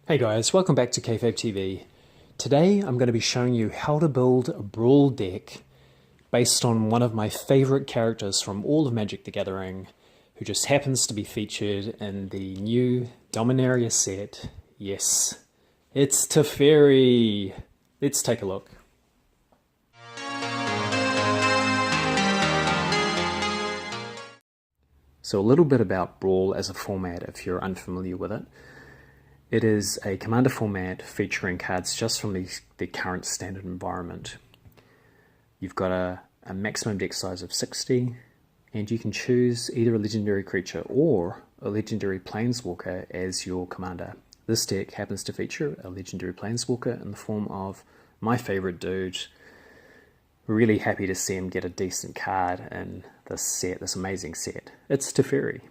Hey guys, welcome back to Kayfabe TV. Today I'm going to be showing you how to build a Brawl deck based on one of my favorite characters from all of Magic the Gathering, who just happens to be featured in the new Dominaria set. Yes, it's Teferi. Let's take a look. So a little bit about Brawl as a format if you're unfamiliar with it. It is a commander format featuring cards just from the current standard environment. You've got a maximum deck size of 60, and you can choose either a legendary creature or a legendary planeswalker as your commander. This deck happens to feature a legendary planeswalker in the form of my favorite dude. Really happy to see him get a decent card in this set, this amazing set. It's Teferi.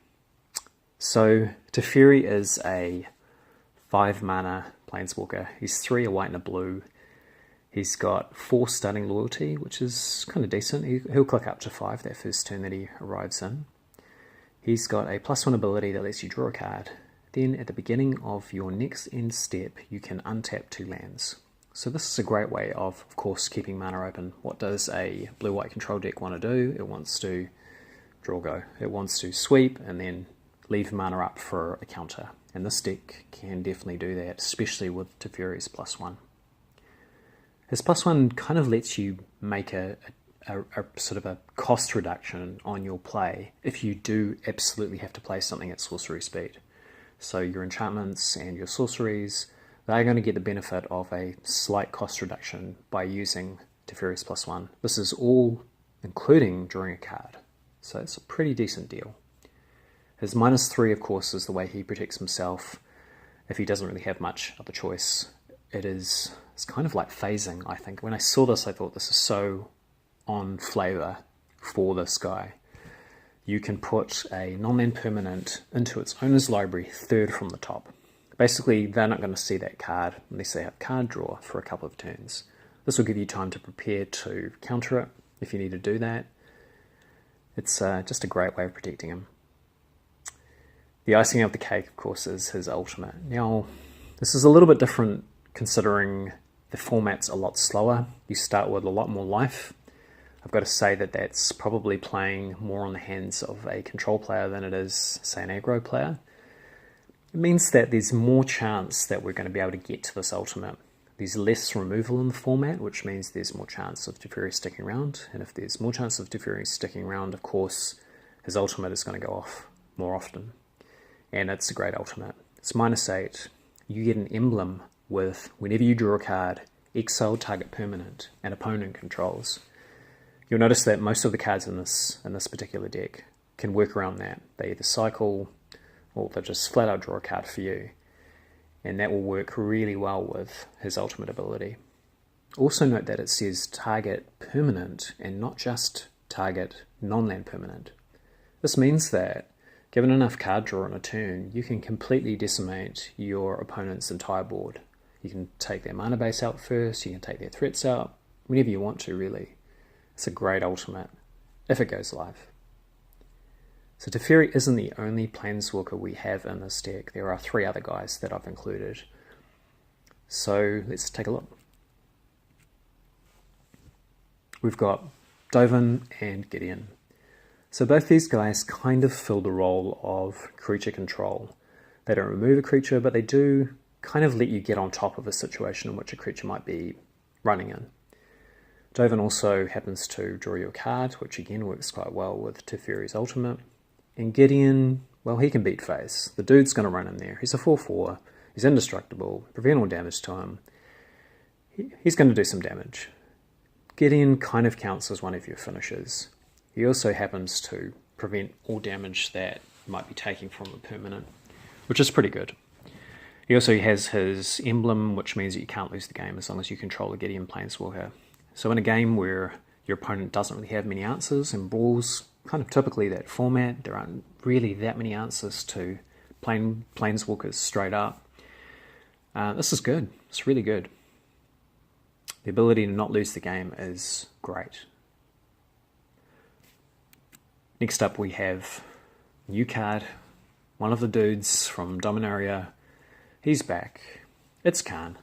So Teferi is a 5 mana planeswalker. He's 3, a white and a blue. He's got 4 stunning loyalty, which is kind of decent. He'll click up to 5 that first turn that he arrives in. He's got a +1 ability that lets you draw a card. Then at the beginning of your next end step, you can untap 2 lands. So this is a great way of course, keeping mana open. What does a blue-white control deck want to do? It wants to draw go. It wants to sweep and then leave mana up for a counter. And this deck can definitely do that, especially with Teferi's +1. His +1 kind of lets you make a sort of a cost reduction on your play if you do absolutely have to play something at sorcery speed. So your enchantments and your sorceries, they're going to get the benefit of a slight cost reduction by using Teferi's +1. This is all including drawing a card, so it's a pretty decent deal. His -3, of course, is the way he protects himself if he doesn't really have much of a choice. It's kind of like phasing, I think. When I saw this, I thought this is so on flavor for this guy. You can put a non-land permanent into its owner's library 3rd from the top. Basically, they're not going to see that card unless they have card draw for a couple of turns. This will give you time to prepare to counter it if you need to do that. It's just a great way of protecting him. The icing of the cake, of course, is his ultimate. Now, this is a little bit different considering the format's a lot slower. You start with a lot more life. I've got to say that that's probably playing more on the hands of a control player than it is, say, an aggro player. It means that there's more chance that we're going to be able to get to this ultimate. There's less removal in the format, which means there's more chance of Teferi sticking around. And if there's more chance of Teferi sticking around, of course, his ultimate is going to go off more often. And it's a great ultimate. It's -8. You get an emblem with, whenever you draw a card, exile target permanent and opponent controls. You'll notice that most of the cards in this particular deck can work around that. They either cycle or they just flat out draw a card for you. And that will work really well with his ultimate ability. Also note that it says target permanent and not just target non-land permanent. This means that given enough card draw on a turn, you can completely decimate your opponent's entire board. You can take their mana base out first, you can take their threats out, whenever you want to, really. It's a great ultimate, if it goes live. So Teferi isn't the only planeswalker we have in this deck. There are 3 other guys that I've included. So let's take a look. We've got Dovin and Gideon. So both these guys kind of fill the role of creature control. They don't remove a creature, but they do kind of let you get on top of a situation in which a creature might be running in. Dovin also happens to draw you a card, which again works quite well with Teferi's ultimate. And Gideon, well, he can beat face. The dude's going to run in there. He's a 4/4. He's indestructible. Prevent all damage to him. He's going to do some damage. Gideon kind of counts as one of your finishers. He also happens to prevent all damage that you might be taking from a permanent, which is pretty good. He also has his emblem, which means that you can't lose the game as long as you control a Gideon planeswalker. So in a game where your opponent doesn't really have many answers, and Brawl's kind of typically that format, there aren't really that many answers to planeswalkers straight up. This is good. It's really good. The ability to not lose the game is great. Next up we have new card, one of the dudes from Dominaria. He's back. It's Khan.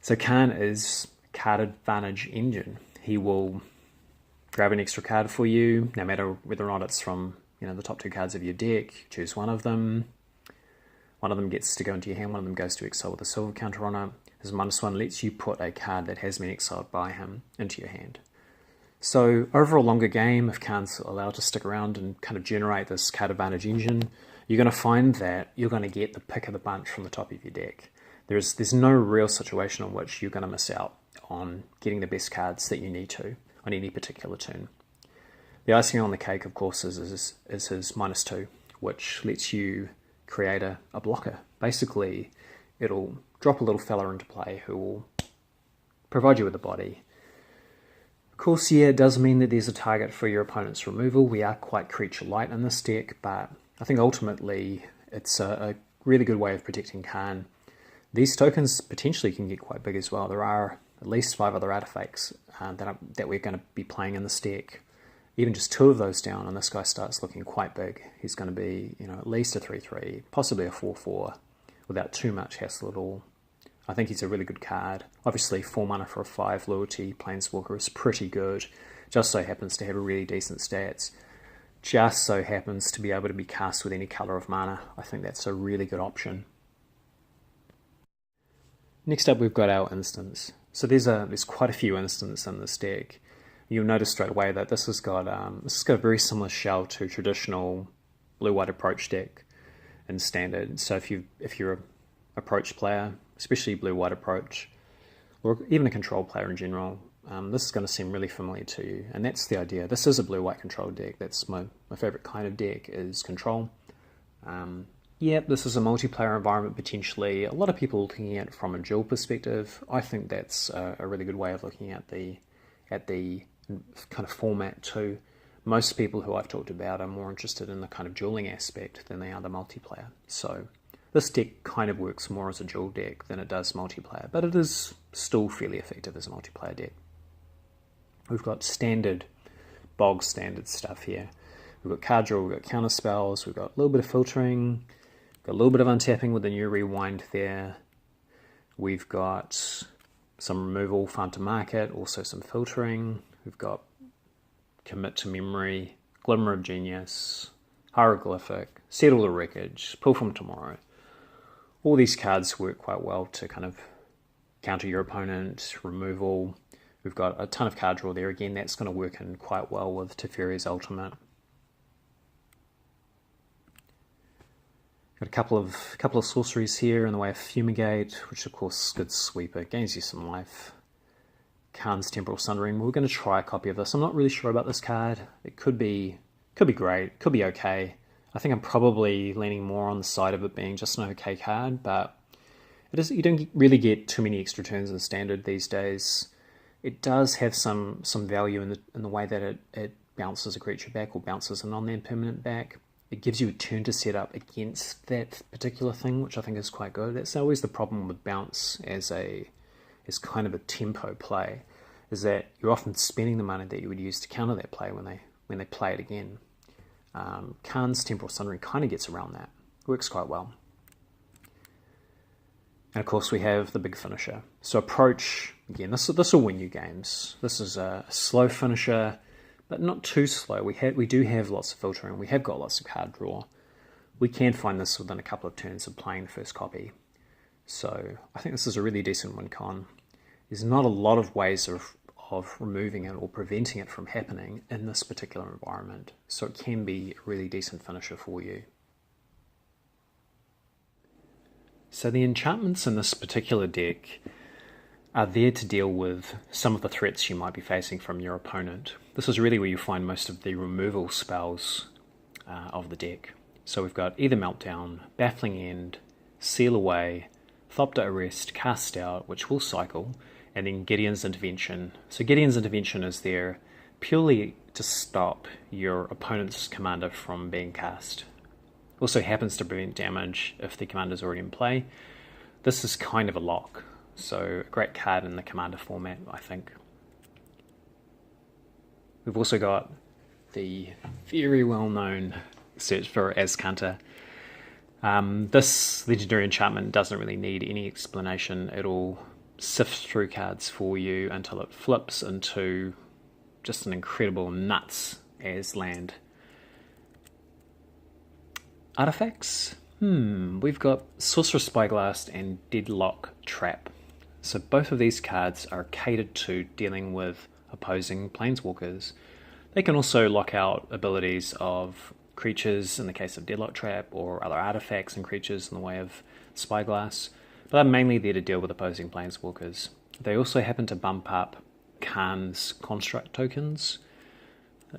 So Khan is a card advantage engine. He will grab an extra card for you, no matter whether or not it's from the top 2 cards of your deck. Choose one of them. One of them gets to go into your hand, one of them goes to exile with a silver counter on it. His -1 lets you put a card that has been exiled by him into your hand. So over a longer game, if Khan's allowed to stick around and kind of generate this card advantage engine, you're going to find that you're going to get the pick of the bunch from the top of your deck. There's no real situation in which you're going to miss out on getting the best cards that you need to on any particular turn. The icing on the cake, of course, is his -2, which lets you create a blocker. Basically, it'll drop a little fella into play who will provide you with a body. Of course, yeah, it does mean that there's a target for your opponent's removal. We are quite creature light in this deck, but I think ultimately it's a really good way of protecting Khan. These tokens potentially can get quite big as well. There are at least 5 other artifacts that we're going to be playing in this deck. Even just 2 of those down, and this guy starts looking quite big. He's going to be, at least a 3/3, possibly a 4/4, without too much hassle at all. I think he's a really good card. Obviously, 4 mana for a 5 loyalty Planeswalker is pretty good. Just so happens to have a really decent stats. Just so happens to be able to be cast with any color of mana. I think that's a really good option. Next up, we've got our instants. So there's quite a few instants in this deck. You'll notice straight away that this has got a very similar shell to traditional blue-white approach deck in standard. So if you're a approach player, especially blue-white approach, or even a control player in general, this is going to seem really familiar to you. And that's the idea. This is a blue-white control deck. That's my favorite kind of deck is control. This is a multiplayer environment potentially. A lot of people looking at it from a dual perspective. I think that's a really good way of looking at the kind of format too. Most people who I've talked about are more interested in the kind of dueling aspect than they are the multiplayer. So this deck kind of works more as a dual deck than it does multiplayer, but it is still fairly effective as a multiplayer deck. We've got bog standard stuff here. We've got card draw, we've got counter spells, we've got a little bit of filtering, got a little bit of untapping with the new rewind there. We've got some removal, farm to market, also some filtering. We've got commit to memory, glimmer of genius, hieroglyphic, settle the wreckage, pull from tomorrow. All these cards work quite well to kind of counter your opponent, removal. We've got a ton of card draw there. Again, that's going to work in quite well with Teferi's ultimate. Got a couple of sorceries here in the way of Fumigate, which of course is good sweeper, gains you some life. Khan's Temporal Sundering. We're going to try a copy of this. I'm not really sure about this card. It could be great, could be okay. I think I'm probably leaning more on the side of it being just an okay card, but you don't really get too many extra turns in standard these days. It does have some value in the way that it bounces a creature back or bounces a non-land permanent back. It gives you a turn to set up against that particular thing, which I think is quite good. That's always the problem with bounce as kind of a tempo play, is that you're often spending the money that you would use to counter that play when they play it again. Khan's Temporal Sundering kind of gets around that. Works quite well. And of course we have the big finisher. So approach, again, this will win you games. This is a slow finisher, but not too slow. We do have lots of filtering. We have got lots of card draw. We can find this within a couple of turns of playing the first copy. So I think this is a really decent win con. There's not a lot of ways of removing it or preventing it from happening in this particular environment. So it can be a really decent finisher for you. So the enchantments in this particular deck are there to deal with some of the threats you might be facing from your opponent. This is really where you find most of the removal spells of the deck. So we've got either Meltdown, Baffling End, Seal Away, Thopter Arrest, Cast Out, which will cycle, and then Gideon's Intervention. So Gideon's Intervention is there purely to stop your opponent's commander from being cast. Also happens to prevent damage if the commander's already in play. This is kind of a lock, so a great card in the commander format, I think. We've also got the very well-known search for Azcanta. This legendary enchantment doesn't really need any explanation. It'll sift through cards for you until it flips into just an incredible nuts as land. Artifacts? We've got Sorcerer Spyglass and Deadlock Trap. So both of these cards are catered to dealing with opposing planeswalkers. They can also lock out abilities of creatures in the case of Deadlock Trap, or other artifacts and creatures in the way of Spyglass, but they're mainly there to deal with opposing planeswalkers. They also happen to bump up Khan's construct tokens,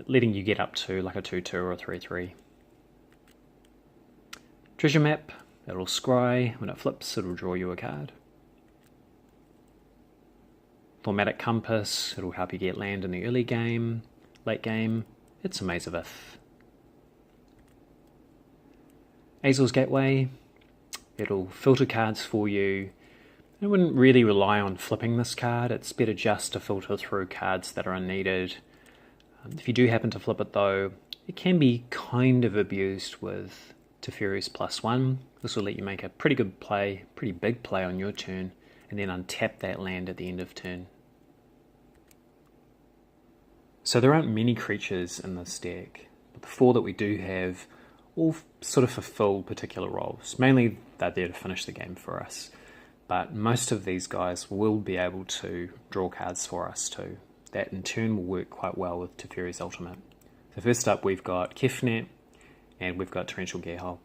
letting you get up to like a 2-2 or a 3-3. Treasure Map, it'll scry. When it flips, it'll draw you a card. Thaumatic Compass, it'll help you get land in the early game. Late game, it's a Maze of Ith. Azor's Gateway, it'll filter cards for you. I wouldn't really rely on flipping this card. It's better just to filter through cards that are unneeded. If you do happen to flip it though, it can be kind of abused with Teferi's +1. This will let you make a pretty good play, pretty big play on your turn, and then untap that land at the end of turn. So there aren't many creatures in this deck, but the 4 that we do have all sort of fulfill particular roles. Mainly they're there to finish the game for us, but most of these guys will be able to draw cards for us too. That in turn will work quite well with Teferi's Ultimate. So first up we've got Kefnet, and we've got Torrential Gearhulk.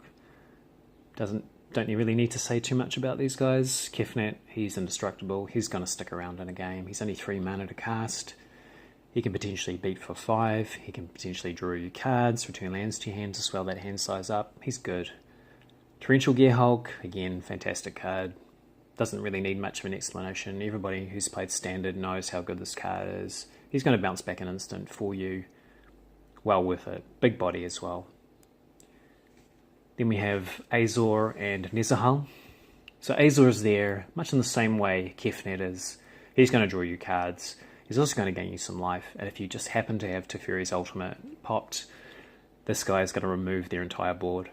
Don't you really need to say too much about these guys. Kefnet, he's indestructible, he's going to stick around in a game. He's only 3 mana to cast. He can potentially beat for 5, he can potentially draw you cards, return lands to your hand to swell that hand size up. He's good. Torrential Gearhulk, again, fantastic card. Doesn't really need much of an explanation. Everybody who's played Standard knows how good this card is. He's going to bounce back an instant for you. Well worth it. Big body as well. Then we have Azor and Nezahal. So Azor is there, much in the same way Kefnet is. He's going to draw you cards. He's also going to gain you some life, and if you just happen to have Teferi's Ultimate popped, this guy is going to remove their entire board.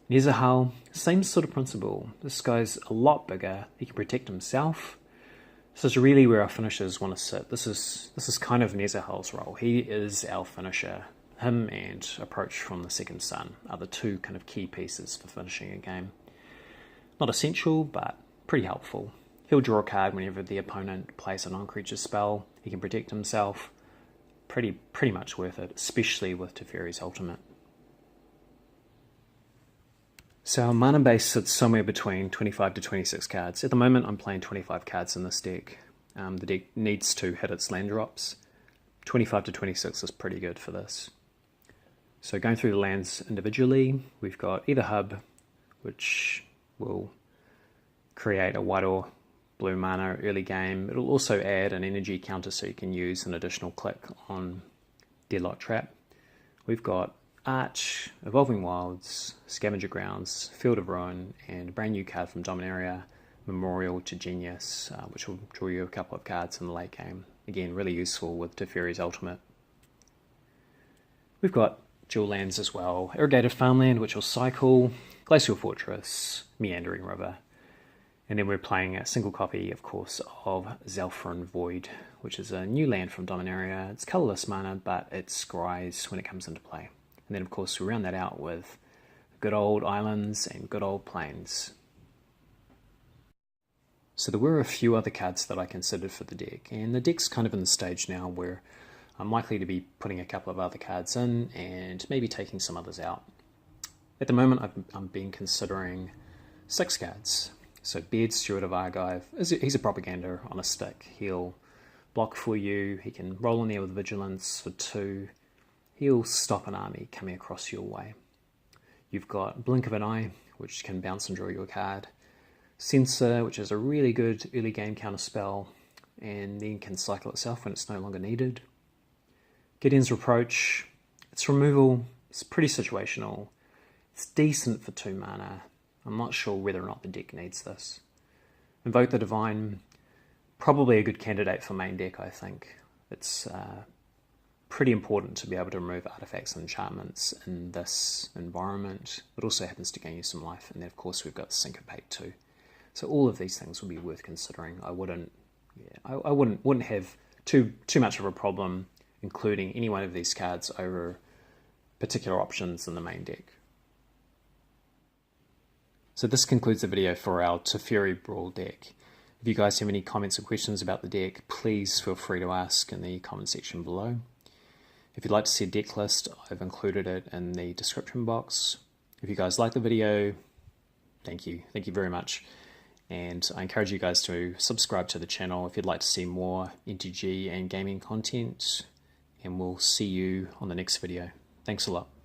Nezahal, same sort of principle. This guy's a lot bigger. He can protect himself. This is really where our finishers want to sit. This is kind of Nezahal's role. He is our finisher. Him and Approach from the Second Sun are the 2 kind of key pieces for finishing a game. Not essential, but pretty helpful. He'll draw a card whenever the opponent plays a non-creature spell. He can protect himself. Pretty much worth it, especially with Teferi's Ultimate. So our mana base sits somewhere between 25 to 26 cards. At the moment I'm playing 25 cards in this deck. The deck needs to hit its land drops. 25 to 26 is pretty good for this. So going through the lands individually, we've got either Hub, which will create a white or blue mana early game. It'll also add an energy counter so you can use an additional click on Deadlock Trap. We've got Arch, Evolving Wilds, Scavenger Grounds, Field of Ruin, and a brand new card from Dominaria, Memorial to Genius, which will draw you a couple of cards in the late game. Again, really useful with Teferi's Ultimate. We've got dual lands as well. Irrigated Farmland, which will cycle, Glacial Fortress, Meandering River. And then we're playing a single copy, of course, of Zalfron Void, which is a new land from Dominaria. It's colourless mana, but it scries when it comes into play. And then, of course, we round that out with good old islands and good old plains. So there were a few other cards that I considered for the deck, and the deck's kind of in the stage now where I'm likely to be putting a couple of other cards in and maybe taking some others out. At the moment, I'm been considering 6 cards. So Beard, Steward of Argive, he's a propaganda on a stick. He'll block for you, he can roll in there with Vigilance for 2, he'll stop an army coming across your way. You've got Blink of an Eye, which can bounce and draw you a card. Censor, which is a really good early game counter spell, and then can cycle itself when it's no longer needed. Gideon's Reproach, its removal is pretty situational. It's decent for 2 mana. I'm not sure whether or not the deck needs this. Invoke the Divine, probably a good candidate for main deck, I think. It's pretty important to be able to remove artifacts and enchantments in this environment. It also happens to gain you some life, and then of course we've got Syncopate too. So all of these things would be worth considering. I wouldn't have too much of a problem including any one of these cards over particular options in the main deck. So this concludes the video for our Teferi Brawl deck. If you guys have any comments or questions about the deck, please feel free to ask in the comment section below. If you'd like to see a deck list, I've included it in the description box. If you guys like the video, thank you very much. And I encourage you guys to subscribe to the channel if you'd like to see more MTG and gaming content. And we'll see you on the next video. Thanks a lot.